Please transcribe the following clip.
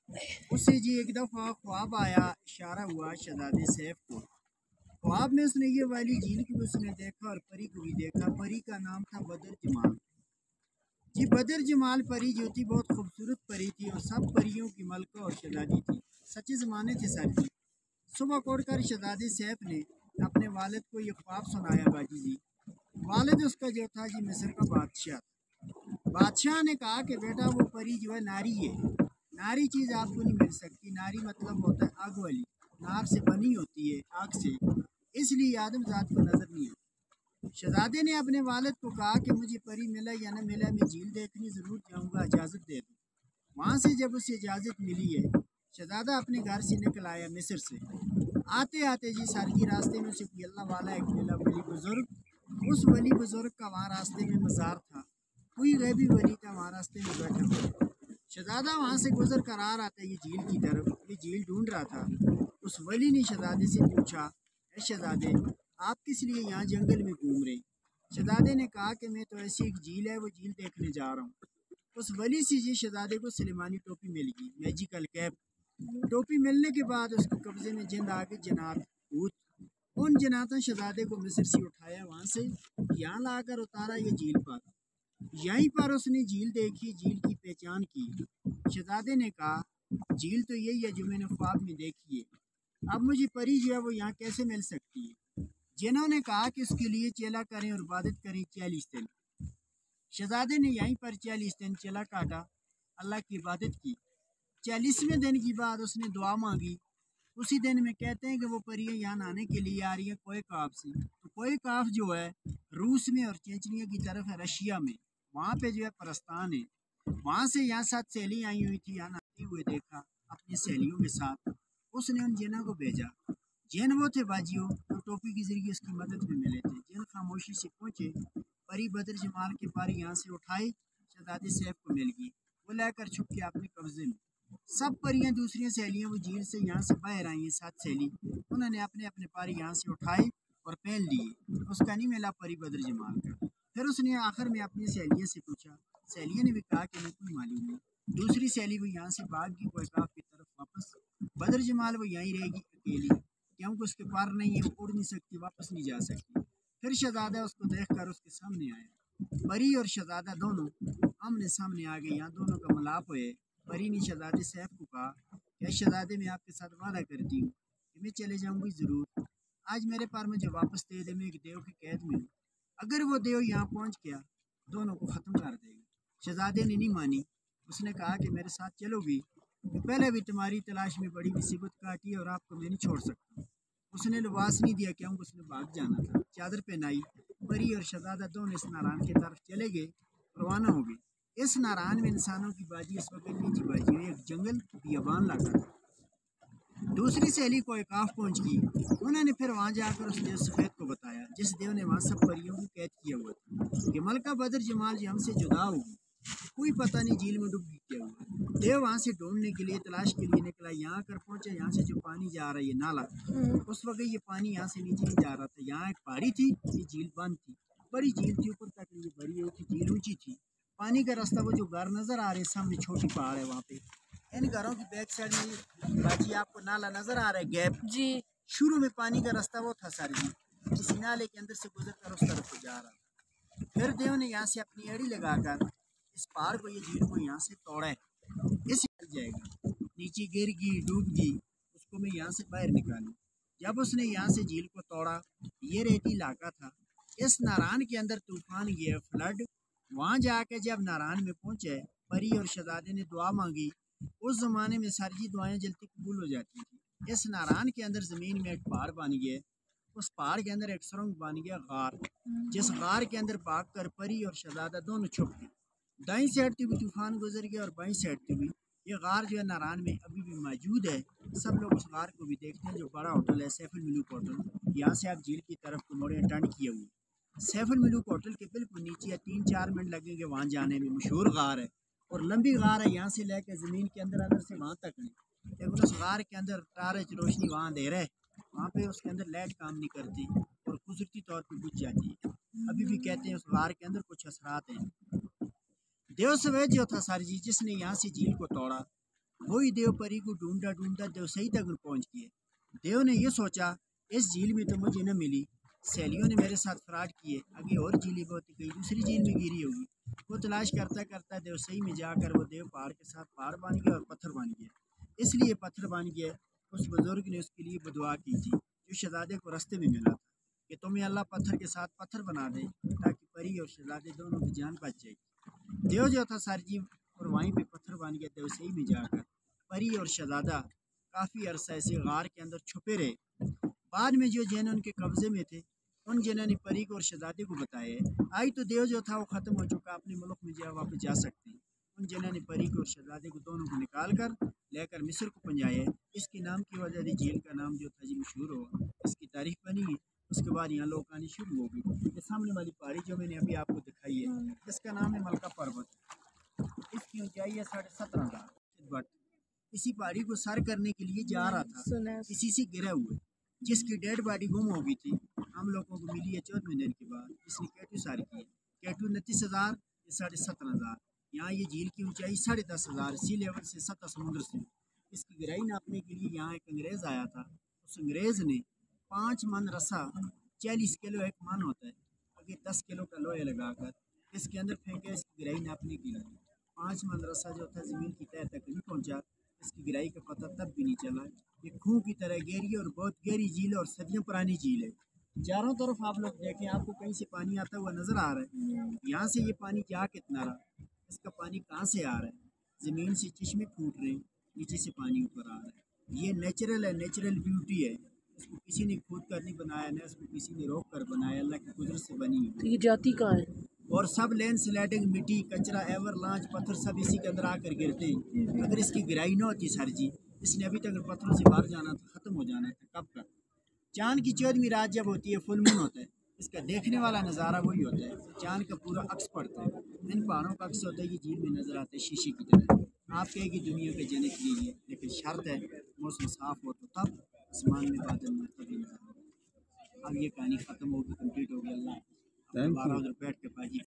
उससे जी एक दफ़ा ख्वाब आया, इशारा हुआ शहजादे सैफ को। ख्वाब में उसने ये वाली झील को उसने देखा और परी को भी देखा। परी का नाम था बदर जमाल। जी बदर जमाल परी जो थी बहुत खूबसूरत परी थी और सब परियों की मलका और शहजादी थी। सच्चे ज़माने थे सर जी। सुबह उठकर शहजादे सैफ ने अपने वालिद को ये ख्वाब सुनाया बाजी जी। वालिद उसका जो था जी मिस्र का बादशाह। बादशाह ने कहा कि बेटा वो परी जो है नारी है, नारी चीज़ आपको नहीं मिल सकती। नारी मतलब होता है आग वाली, नार से बनी होती है, आग से, इसलिए आदमजात को नजर नहीं आता। शहजादे ने अपने वालिद को कहा कि मुझे परी मिला या न मिला, मैं झील देखने ज़रूर जाऊंगा, इजाज़त दे दो। वहाँ से जब उसे इजाज़त मिली है, शहजादा अपने घर से निकल आया मिस्र से। आते आते जी सर जी रास्ते में उसे कोई अल्लाह वाला एक मिला, वली बुजुर्ग। उस वली बुजुर्ग का वहाँ रास्ते में मज़ार था। कोई गैबी वली था वहाँ रास्ते में बैठा हुआ। शहजादा वहाँ से गुजर कर आ रहा था ये झील की तरफ, ये झील ढूंढ रहा था। उस वली ने शहजादे से पूछा, ए शहजादे, आप किस लिए यहाँ जंगल में घूम रहे? शहजादे ने कहा कि मैं तो ऐसी एक झील है, वो झील देखने जा रहा हूँ। उस वली से जी शहजादे को सुलेमानी टोपी मिल गई, मैजिकल कैप। टोपी मिलने के बाद उसके कब्जे में जिंद आ गई, जन्नात भूत। उन जन्नातों शहजादे को मिस्र से उठाया, वहाँ से यहाँ लाकर उतारा ये झील पर। यहीं पर उसने झील देखी, झील की पहचान की। शहजादे ने कहा, झील तो यही है जो मैंने ख्वाब में देखी है। अब मुझे परी जो है वो यहाँ कैसे मिल सकती है? जिन्होंने कहा कि उसके लिए चेला करें और इबादत करें 40 दिन। शहजादे ने यहीं पर 40 दिन चला काटा, अल्लाह की इबादत की। 40वें दिन की बाद उसने दुआ मांगी। उसी दिन में कहते हैं कि वो परियां यहाँ नहाने के लिए आ रही है कोई काफ से। तो कोई काफ जो है रूस में और चेचनिया की तरफ है, रशिया में। वहाँ पे जो है परस्तान है। वहाँ से यहाँ 7 सहेली आई हुई थी, यहाँ नहाते हुए देखा अपनी सहेलियों के साथ। उसने उन जिनों को भेजा। जिन वो थे बाजियों, तो टोपी के जरिए उसकी मदद में मिले थे। जिन खामोशी से पहुंचे, परी बदर जमाल के पारी यहाँ से उठाई, शहजादी सैफ को मिल गई। वो लेकर छुप के अपने कब्जे में। सब परियां दूसरी सहेलियां वो झील से यहाँ से बाहर आई हैं, 7 सहेली। उन्होंने अपने अपने पारी यहाँ से उठाए और पहन लिए। उसका नहीं मिला परी बदर जमाल का। फिर उसने आखिर में अपनी सहेलियों से पूछा। सहेलियों ने भी कहा कि मैं कोई मालूम नहीं। दूसरी सहेली वो यहाँ से भाग गई कोई काफ की तरफ वापस। बदर जमाल वो यहीं रहेगी अकेली, क्योंकि उसके पार नहीं है, वो उड़ नहीं सकती, वापस नहीं जा सकती। फिर शहजादा उसको देखकर उसके सामने आया। परी और शहजादा दोनों आमने सामने आ गए। यहाँ दोनों का मिलाप हुए। परी ने शहजादे सैफ को कहा, क्या शहजादे, मैं आपके साथ वादा करती हूँ कि मैं चले जाऊंगी ज़रूर। आज मेरे पार मुझे वापस दे दे, मैं एक देव की कैद में हूँ। अगर वो देव यहाँ पहुँच गया, दोनों को ख़त्म कर देगा। शहजादे ने नहीं मानी। उसने कहा कि मेरे साथ चलोगी तो पहले भी तुम्हारी तलाश में बड़ी मुसीबत काटी और आपको मैं नहीं छोड़ सकता। उसने लिबास नहीं दिया, क्योंकि उसने भाग जाना था। चादर पहनाई। परी और शहजादा दोनों इस नारायण की तरफ चले गए, रवाना हो गए। इस नारायण में इंसानों की बाजी इस वक्त नहीं थी बाजी, एक जंगल बियाबान लगा था। दूसरी सहेली को एकाफ पहुंच गई। उन्होंने फिर वहां जाकर उस देव सफेद को बताया, जिस देव ने वहां सब परियों को कैद किया हुआ था, कि मलका बदर जमाल जी हमसे जुदा होगी। कोई पता नहीं झील में डूब गई क्या हुआ। देव वहां से ढूंढने के लिए, तलाश के लिए निकला। यहाँ कर पहुंचा, यहाँ से जो पानी जा रहा है ये नाला, उस वक्त ये पानी यहाँ से नीचे नहीं जा रहा था। यहाँ एक पहाड़ी थी, ये झील बंद थी, बड़ी झील थी, ऊपर तक ये भरी हुई थी, झील ऊंची थी। पानी का रास्ता, वो जो घर नजर आ रहे हैं सामने, छोटी पहाड़ है वहाँ पे। इन घरों की बैक साइड में बाजी आपको नाला नजर आ रहा है, गैप जी। शुरू में पानी का रास्ता वो था सर जी, किसी नाले के अंदर से गुजर कर उस तरफ को जा रहा था। फिर देव ने यहाँ से अपनी एड़ी लगाकर इस पहाड़ को, ये झील को यहाँ से तोड़ा है। इस जाएगा, नीचे गिर गई, डूब गई, उसको मैं यहाँ से बाहर निकालूं। जब उसने यहाँ से झील को तोड़ा, ये रेती इलाका था। इस नारायण के अंदर तूफान गया, फ्लड। वहाँ जाके जब नारायण में पहुंचे, परी और शहजादे ने दुआ मांगी। उस जमाने में सारी दुआएं जल्दी कबूल हो जाती थी। इस नारायण के अंदर जमीन में एक पहाड़ बन गया। उस पहाड़ के अंदर एक सुरंग बन गया, गार। जिस गार के अंदर भाग कर परी और शहजादा दोनों छुप गए। दाईं साइड से भी तूफान गुजर गया और बाईं साइड से भी। ये गार जो है नारायण में अभी भी मौजूद है। सब लोग उस गार को भी देखते हैं, जो बड़ा होटल है सैफुल मलूक होटल। यहाँ से आप झील की तरफ को मोड़े टर्न किए हुए। सैफुल मलूक होटल के बिल्कुल नीचे 3-4 मिनट लगेंगे वहाँ जाने में। मशहूर गार है और लंबी गार है, यहाँ से लेकर ज़मीन के अंदर अंदर से वहाँ तक नहीं। लेकिन उस गार के अंदर टारच रोशनी वहाँ दे रहे, वहाँ पे उसके अंदर लाइट काम नहीं करती और कुदरती तौर पर बुझ जाती है। अभी भी कहते हैं उस गार के अंदर कुछ असरात हैं। देव सवेद जो था सर जी, जिसने यहाँ से झील को तोड़ा, وہی دیو پری کو ڈھونڈا ڈھونڈا دیو صحیح تک پہنچ گئے. دیو نے یہ سوچا اس جھیل میں تو مجھے نہ ملی، سیلیوں نے میرے ساتھ فراڈ کیے، آگے اور جھیلیں ہوتی کہیں دوسری جھیل میں گری ہوگی. وہ تلاش کرتا کرتا دیو صحیح میں جا کر وہ دیو پہاڑ کے ساتھ پہاڑ بن گیا اور پتھر بن گیا. اس لیے پتھر بن گیا. اس بزرگ نے اس کے لیے بدعا کی تھی جو شہزادے کو راستے میں ملا تھا کہ تمہیں اللہ پتھر کے ساتھ پتھر بنا دے تاکہ پری اور شہزادے دونوں کی جان بچ جائے. دیو جو تھا سر جی اور وہیں پہ پتھر بن گیا. دیو صحیح میں جا کر پری اور شہزادہ کافی عرصہ ایسے غار کے اندر چھپے رہے. بعد میں جو جن ان کے قبضے میں تھے ان جنہوں نے پری کو اور شہزادے کو بتایا آئی تو دیو جو تھا وہ ختم ہو چکا، اپنے ملک میں جا واپس جا سکتے ہیں. ان جنہوں نے پری کو اور شہزادے کو دونوں کو نکال کر لے کر مصر کو پہنچایا. اس کے نام کی وجہ سے جھیل کا نام جو تھا جی مشہور ہوا، اس کی تاریخ بنی ہے. اس کے بعد یہاں لوگ آنے شروع ہو گئے. یہ سامنے والی پہاڑی جو میں نے ابھی آپ کو دکھائی ہے اس کا نام ہے ملکہ پروت. اس کی اونچائی ہے 17,500 فٹ. اسی پہاڑی کو سر کرنے کے لیے جا رہا تھا کسی سے گرا ہوئے جس کی ڈیڈ باڈی گم ہو گئی تھی. ہم لوگوں کو ملی ہے 14 دن کے بعد. اس نے کیٹو سار کی ہے. کیٹو 29,000، یہ 17,500. یہاں یہ جھیل کی اونچائی 10,500 سی لیول سے 7 سمندر سے. اس کی گہرائی ناپنے کے لیے یہاں ایک انگریز آیا تھا. اس انگریز نے 5 من رسا، 40 کلو ایک من ہوتا ہے، آگے 10 کلو کا لوہے لگا کر اس کے اندر پھینکے اس کی گہرائی ناپنے کے لیے. 5 من رسا جو تھا زمین کی تہہ تک نہیں پہنچا. اس کی گہرائی کا پتہ تب بھی نہیں چلا. یہ خون کی طرح گہری اور بہت گہری جھیل ہے اور صدیوں پرانی جھیل ہے. چاروں طرف آپ لوگ دیکھیں آپ کو کہیں سے پانی آتا ہوا نظر آ رہا ہے. یہاں سے یہ پانی کیا کتنا رہا، اس کا پانی کہاں سے آ رہا ہے؟ زمین سے چشمے پھوٹ رہے ہیں، نیچے سے پانی اوپر آ رہا ہے. یہ نیچرل ہے، نیچرل بیوٹی ہے. اس کو کسی نے کھود کر نہیں بنایا، نہ اس کو کسی نے روک کر بنایا، اللہ کی قدرت سے بنی ہے. تو یہ جاتی کہاں ہے؟ اور سب لینڈ سلائڈنگ، مٹی، کچرا، ایور لانچ، پتھر سب اسی کے اندر آ کر گرتے ہیں. اگر اس کی گہرائی نہ ہوتی سر جی، اس نے ابھی تک پتھروں سے باہر جانا تھا، ختم ہو جانا تھا کب کا. چاند کی 14ویں رات جب ہوتی ہے فل مون ہوتا ہے، اس کا دیکھنے والا نظارہ وہی ہوتا ہے. چاند کا پورا عکس پڑتا ہے. ان پہاڑوں کا عکس ہوتا ہے یہ جھیل میں نظر آتا ہے شیشے کی طرح. آپ کہے کہ دنیا کے جنت کے لیے، لیکن شرط ہے موسم صاف ہو تو تب آسمان میں بادل نہ تبھی نظر آتا ہے. اب یہ کہانی ختم ہوگی، کمپلیٹ ہوگی. اللہ دوبارہ ادھر بیٹھ کے باجی